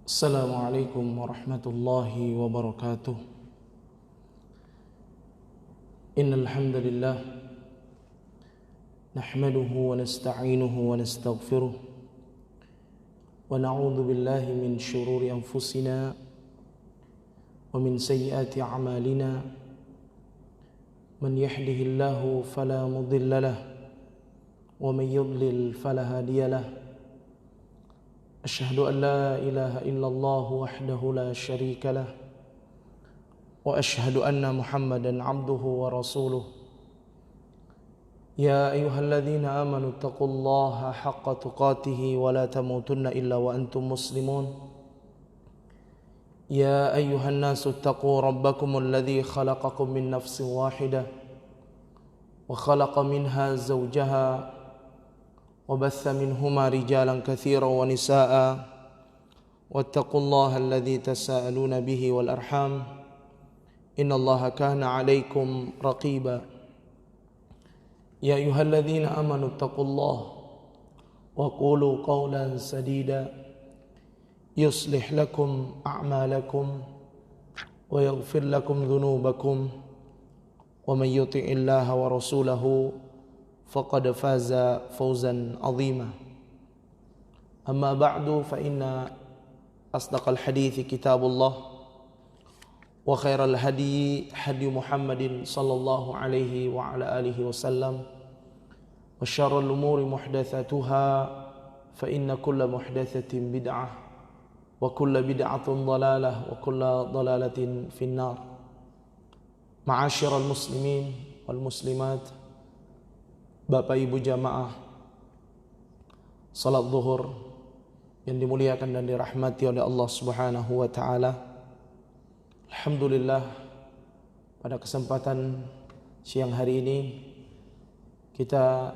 Assalamualaikum warahmatullahi wabarakatuh. Innal hamdalillah nahmaduhu wa nasta'inuhu wa nastaghfiruh wa na'udzu billahi min shururi anfusina wa min sayyiati a'malina. Man yahdihillahu fala mudilla lahu wa man yudlil fala hadiya lahu. أشهد أن لا إله إلا الله وحده لا شريك له وأشهد أن محمدا عبده ورسوله. يا أيها الذين آمنوا اتقوا الله حق تقاته ولا تموتن إلا وأنتم مسلمون. يا أيها الناس اتقوا ربكم الذي خلقكم من نفس واحدة وخلق منها زوجها وبث منهما رجالا كثيرا ونساء واتقوا الله الذي تساءلون به والأرحام إن الله كان عليكم رقيبا. يا أيها الذين آمنوا اتقوا الله وقولوا قولا سديدا يصلح لكم أعمالكم ويغفر لكم ذنوبكم ومن يطع الله ورسوله فقد فاز فوزا عظيما. أما بعد فإن أصدق الحديث كتاب الله وخير الهدي هدي محمد صلى الله عليه وعلى آله وسلم وشر الأمور محدثاتها فإن كل محدثة بدعة وكل بدعة ضلالة وكل ضلالة في النار. معاشر المسلمين والمسلمات, Bapak Ibu jamaah salat zuhur yang dimuliakan dan dirahmati oleh Allah Subhanahu wa taala. Alhamdulillah, pada kesempatan siang hari ini kita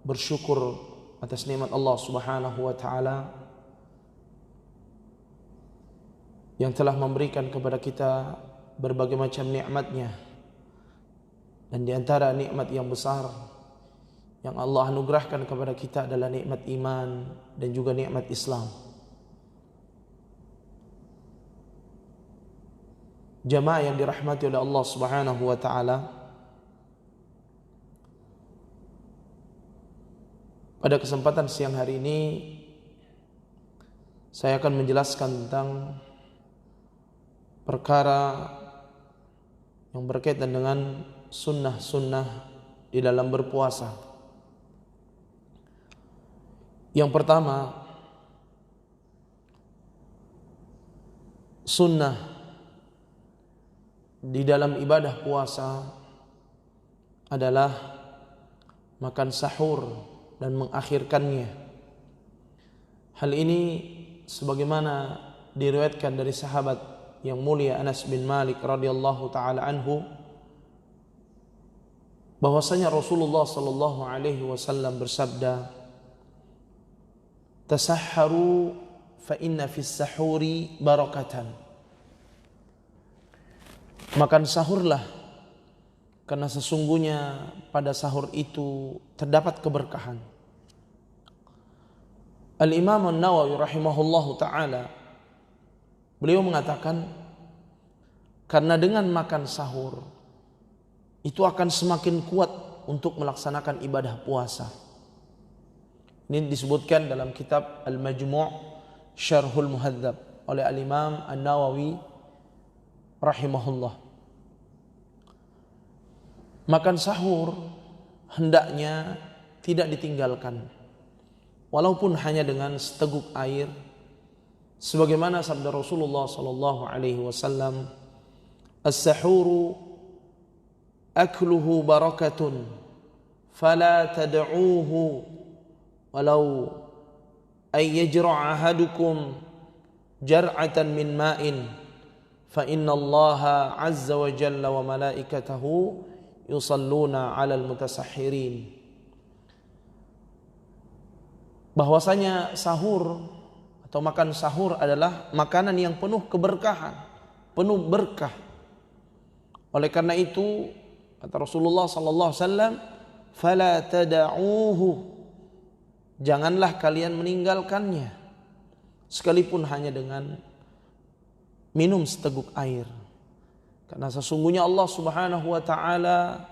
bersyukur atas nikmat Allah Subhanahu wa taala yang telah memberikan kepada kita berbagai macam nikmat-Nya. Dan di antara nikmat yang besar yang Allah anugerahkan kepada kita adalah nikmat iman dan juga nikmat Islam. Jamaah yang dirahmati oleh Allah Subhanahu wa taala, pada kesempatan siang hari ini saya akan menjelaskan tentang perkara yang berkaitan dengan sunnah-sunnah di dalam berpuasa. Yang pertama, sunnah di dalam ibadah puasa adalah makan sahur dan mengakhirkannya. Hal ini sebagaimana diriwayatkan dari sahabat yang mulia Anas bin Malik radhiyallahu taala anhu, bahwasanya Rasulullah sallallahu alaihi wasallam bersabda, tasahharu fa inna fis sahuri barakatan. Makan sahurlah, karena sesungguhnya pada sahur itu terdapat keberkahan. Al-Imam An-Nawawi rahimahullahu ta'ala, beliau mengatakan, karena dengan makan sahur itu akan semakin kuat untuk melaksanakan ibadah puasa. Ini disebutkan dalam kitab Al-Majmu' Syarhul Muhadzab oleh Al-Imam An-Nawawi rahimahullah. Makan sahur hendaknya tidak ditinggalkan, walaupun hanya dengan seteguk air, sebagaimana sabda Rasulullah sallallahu alaihi wasallam, as-sahuru akluhu barakatun fala tad'uuhu walau ay yajra' ahadukum jar'atan min ma'in fa inna Allaha 'azza wa jalla wa malaikatahu yusalluna 'alal mutasahhirin. Bahwasanya sahur atau makan sahur adalah makanan yang penuh keberkahan, penuh berkah. Oleh karena itu kata Rasulullah sallallahu alaihi wasallam, fala tad'uuhu, janganlah kalian meninggalkannya. sekalipun hanya dengan minum seteguk air. Karena sesungguhnya Allah Subhanahu wa taala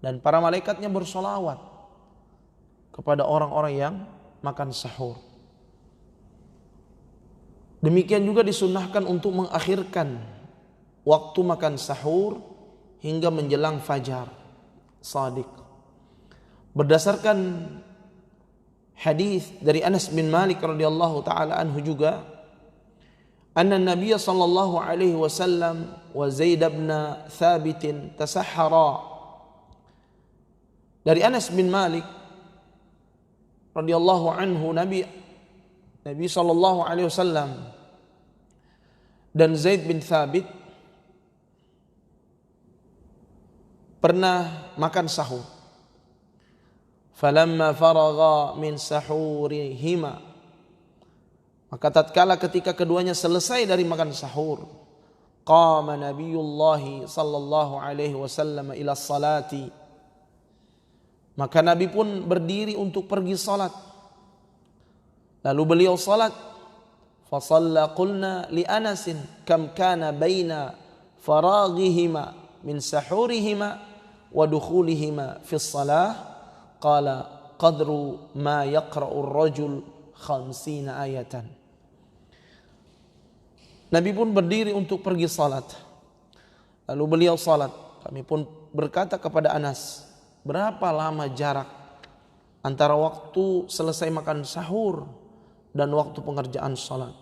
dan para malaikatnya bersolawat kepada orang-orang yang makan sahur. Demikian juga disunnahkan untuk mengakhirkan waktu makan sahur hingga menjelang fajar shadiq. Berdasarkan hadis dari Anas bin Malik radhiyallahu taala anhu juga, anna Nabiy sallallahu alaihi wasallam wa Zaid bin Thabit tasahhara. Dari Anas bin Malik radhiyallahu anhu, Nabi sallallahu alaihi wasallam dan Zaid bin Thabit pernah makan sahur. Falamma faragha min sahurihima, maka tatkala ketika keduanya selesai dari makan sahur, qama Nabiyullah sallallahu alaihi wasallam ila salati, maka Nabi pun berdiri untuk pergi salat. Lalu beliau salat. Fa shalla qulna li Anas kam kana baina faraghihima min sahurihima wa dukhulihima fi shalah, qala qadru ma yaqra'u ar-rajul 50 ayatan. Nabi pun berdiri untuk pergi salat. Lalu beliau salat. Kami pun berkata kepada Anas, berapa lama jarak antara waktu selesai makan sahur dan waktu pengerjaan salat?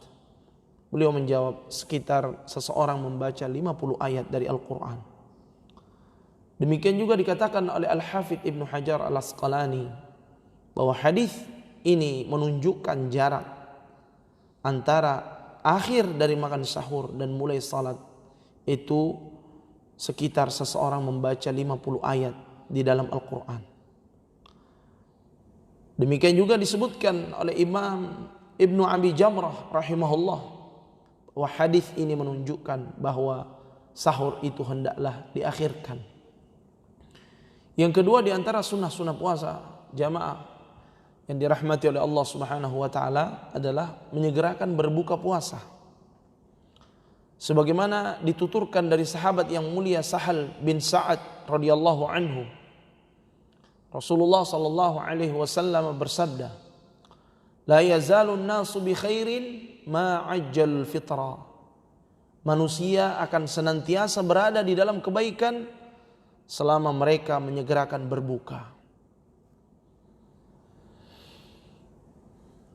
Beliau menjawab, sekitar seseorang membaca 50 ayat dari Al-Quran. Demikian juga dikatakan oleh Al-Hafidh Ibnu Hajar Al-Asqalani bahwa hadis ini menunjukkan jarak antara akhir dari makan sahur dan mulai salat itu sekitar seseorang membaca 50 ayat di dalam Al-Quran. Demikian juga disebutkan oleh Imam Ibnu Abi Jamrah rahimahullah bahwa hadis ini menunjukkan bahwa sahur itu hendaklah diakhirkan. Yang kedua di antara sunnah-sunnah puasa jamaah yang dirahmati oleh Allah Subhanahu wa taala adalah menyegerakan berbuka puasa. Sebagaimana dituturkan dari sahabat yang mulia Sahal bin Sa'ad radhiyallahu anhu, Rasulullah sallallahu alaihi wasallam bersabda, la yazalun nasu bi khairin ma ajjal fitra. Manusia akan senantiasa berada di dalam kebaikan selama mereka menyegerakan berbuka.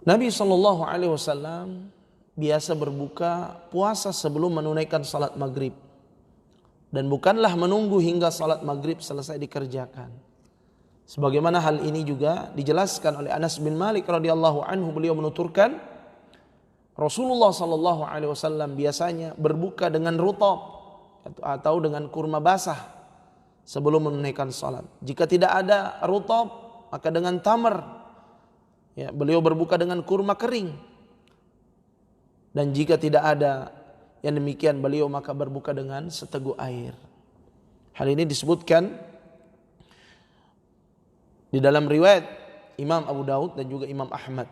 Nabi sallallahu alaihi wasallam biasa berbuka puasa sebelum menunaikan salat maghrib, dan bukanlah menunggu hingga salat maghrib selesai dikerjakan. Sebagaimana hal ini juga dijelaskan oleh Anas bin Malik radhiyallahu anhu, beliau menuturkan Rasulullah sallallahu alaihi wasallam biasanya berbuka dengan rutab atau dengan kurma basah sebelum menunaikan salat. Jika tidak ada rutab, maka dengan tamar. Ya, beliau berbuka dengan kurma kering. Dan jika tidak ada yang demikian, beliau maka berbuka dengan seteguk air. Hal ini disebutkan di dalam riwayat Imam Abu Daud dan juga Imam Ahmad.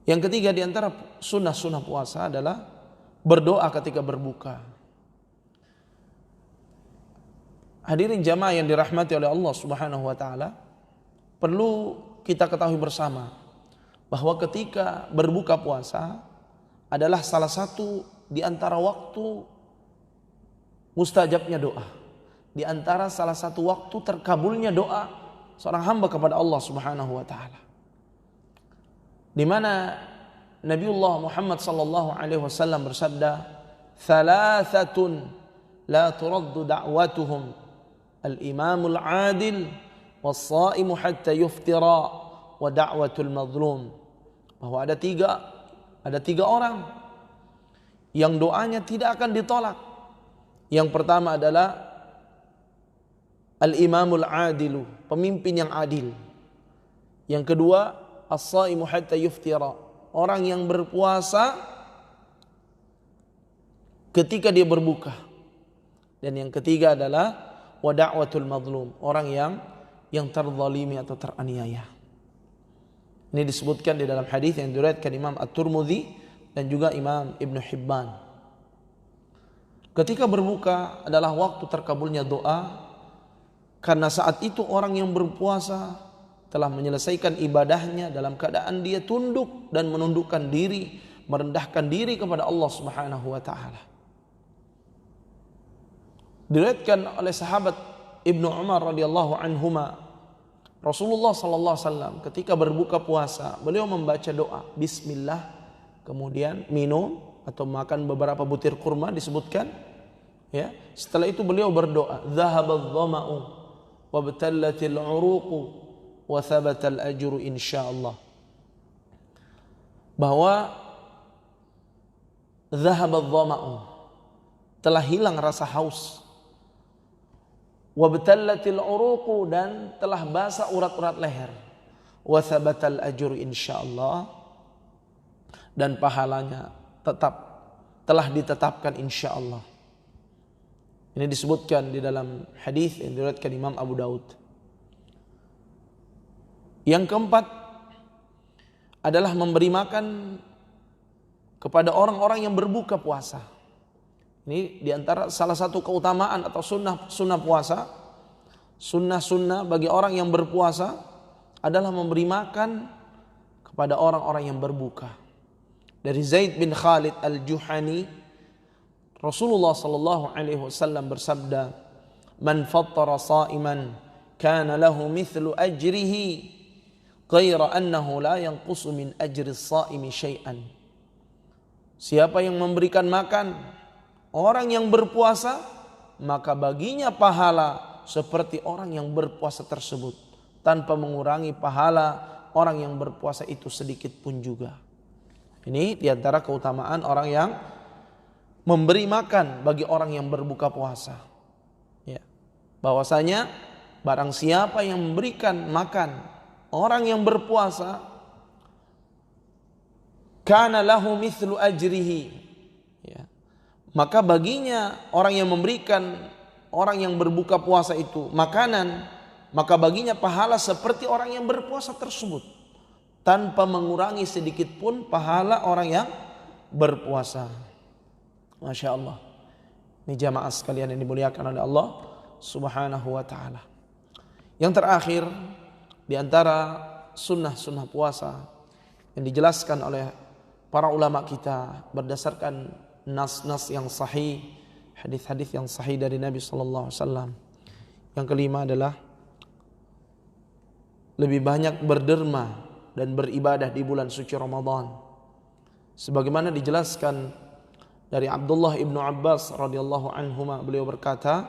Yang ketiga di antara sunnah-sunnah puasa adalah berdoa ketika berbuka. Hadirin jamaah yang dirahmati oleh Allah Subhanahu wa taala, perlu kita ketahui bersama bahwa ketika berbuka puasa adalah salah satu di antara waktu mustajabnya doa, di antara salah satu waktu terkabulnya doa seorang hamba kepada Allah Subhanahu wa taala, di mana Nabiullah Muhammad sallallahu alaihi wasallam bersabda, "Thalathatun la turaddu da'watuhum al-imamul 'adil was-sha'imu hatta yuftira wa da'watul mazlum." Bahwa ada tiga orang yang doanya tidak akan ditolak. Yang pertama adalah al-imamul 'adilu, pemimpin yang adil. Yang kedua, as-sha'imu hatta yuftira, orang yang berpuasa ketika dia berbuka. Dan yang ketiga adalah wa da'watul mazlum, orang yang terzalimi atau teraniaya. Ini disebutkan di dalam hadis yang diriwayatkan Imam At-Tirmidzi dan juga Imam Ibnu Hibban. Ketika berbuka adalah waktu terkabulnya doa, karena saat itu orang yang berpuasa telah menyelesaikan ibadahnya dalam keadaan dia tunduk dan menundukkan diri, merendahkan diri kepada Allah Subhanahu wa taala. Diriwayatkan oleh sahabat Ibnu Umar radhiyallahu anhuma, Rasulullah sallallahu alaihi wasallam ketika berbuka puasa, beliau membaca doa bismillah, kemudian minum atau makan beberapa butir kurma disebutkan, ya. Setelah itu beliau berdoa, "Dhahabadh dhama'u wa batallatil 'uruqu wa thabatal ajru insyaallah." Bahwa dhahabadh dhama'u, telah hilang rasa haus. Wabtallatil uruqu, dan telah basah urat-urat leher. Wa thabatal ajru insyaallah, dan pahalanya telah ditetapkan insyaallah. Ini disebutkan di dalam hadis yang diriwayatkan Imam Abu Daud. Yang keempat adalah memberi makan kepada orang-orang yang berbuka puasa. Ini diantara salah satu keutamaan atau sunnah puasa. Sunnah bagi orang yang berpuasa adalah memberi makan kepada orang-orang yang berbuka. Dari Zaid bin Khalid al-Juhani, Rasulullah sallallahu alaihi wasallam bersabda, "Man fattara sha'iman kana lahu mithlu ajrihi ghaira annahu la yanqusu min ajri as-sha'imi syai'an." Siapa yang memberikan makan orang yang berpuasa, maka baginya pahala seperti orang yang berpuasa tersebut, tanpa mengurangi pahala orang yang berpuasa itu sedikit pun juga. Ini diantara keutamaan orang yang memberi makan bagi orang yang berbuka puasa, ya. Bahwasanya barang siapa yang memberikan makan orang yang berpuasa, kana lahu mithlu ajrihi, ya, maka baginya orang yang memberikan orang yang berbuka puasa itu makanan, maka baginya pahala seperti orang yang berpuasa tersebut, tanpa mengurangi sedikit pun pahala orang yang berpuasa. Masya Allah. Ini jamaah sekalian yang dimuliakan oleh Allah Subhanahu wa ta'ala. Yang terakhir, di antara sunnah puasa yang dijelaskan oleh para ulama kita berdasarkan nas-nas yang sahih, hadis-hadis yang sahih dari Nabi sallallahu alaihi wasallam. Yang kelima adalah lebih banyak berderma dan beribadah di bulan suci Ramadan. Sebagaimana dijelaskan dari Abdullah ibnu Abbas radhiyallahu anhuma, beliau berkata,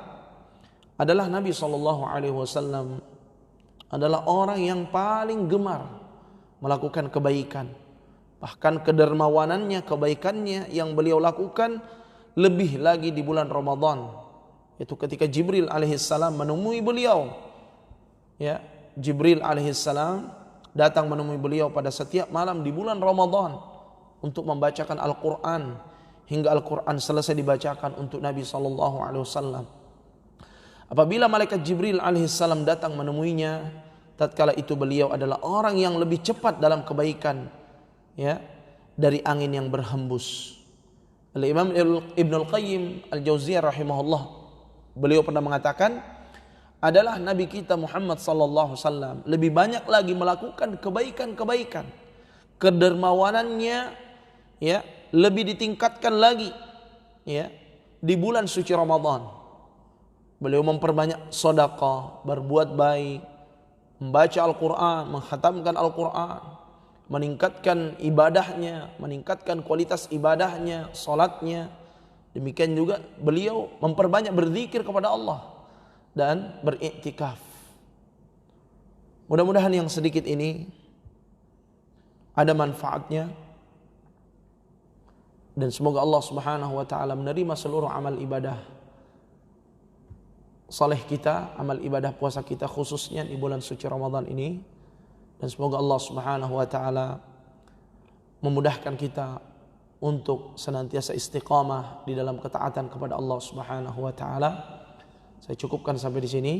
adalah Nabi sallallahu alaihi wasallam adalah orang yang paling gemar melakukan kebaikan. Bahkan kedermawanannya, kebaikannya yang beliau lakukan lebih lagi di bulan Ramadan. Itu ketika Jibril alaihissalam menemui beliau. Ya, Jibril alaihissalam datang menemui beliau pada setiap malam di bulan Ramadan untuk membacakan Al-Quran hingga Al-Quran selesai dibacakan untuk Nabi SAW. Apabila malaikat Jibril alaihissalam datang menemuinya, tatkala itu beliau adalah orang yang lebih cepat dalam kebaikan, ya, dari angin yang berhembus. Imam Ibnul Qayyim Al-Jauziyah rahimahullah, beliau pernah mengatakan, adalah Nabi kita Muhammad sallallahu alaihi wasallam lebih banyak lagi melakukan kebaikan-kebaikan. Kedermawanannya, ya, lebih ditingkatkan lagi, ya, di bulan suci Ramadan. Beliau memperbanyak sedekah, berbuat baik, membaca Al-Quran, menghatamkan Al-Quran, meningkatkan ibadahnya, meningkatkan kualitas ibadahnya, salatnya. Demikian juga beliau memperbanyak berzikir kepada Allah dan beriktikaf. Mudah-mudahan yang sedikit ini ada manfaatnya, dan semoga Allah Subhanahu wa taala menerima seluruh amal ibadah saleh kita, amal ibadah puasa kita khususnya di bulan suci Ramadan ini. Dan semoga Allah Subhanahu wa taala memudahkan kita untuk senantiasa istiqamah di dalam ketaatan kepada Allah Subhanahu wa taala. Saya cukupkan sampai di sini.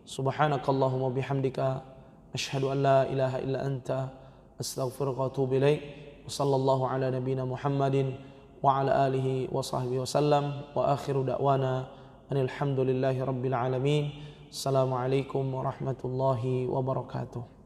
Subhanakallahumma bihamdika asyhadu an la ilaha illa anta astaghfiruka wa atubu ilaik. Wassallallahu ala nabiyyina Muhammadin wa ala alihi wa sahbihi wasallam. Wa akhiru da'wana alhamdulillahi rabbil alamin. Assalamualaikum warahmatullahi wabarakatuh.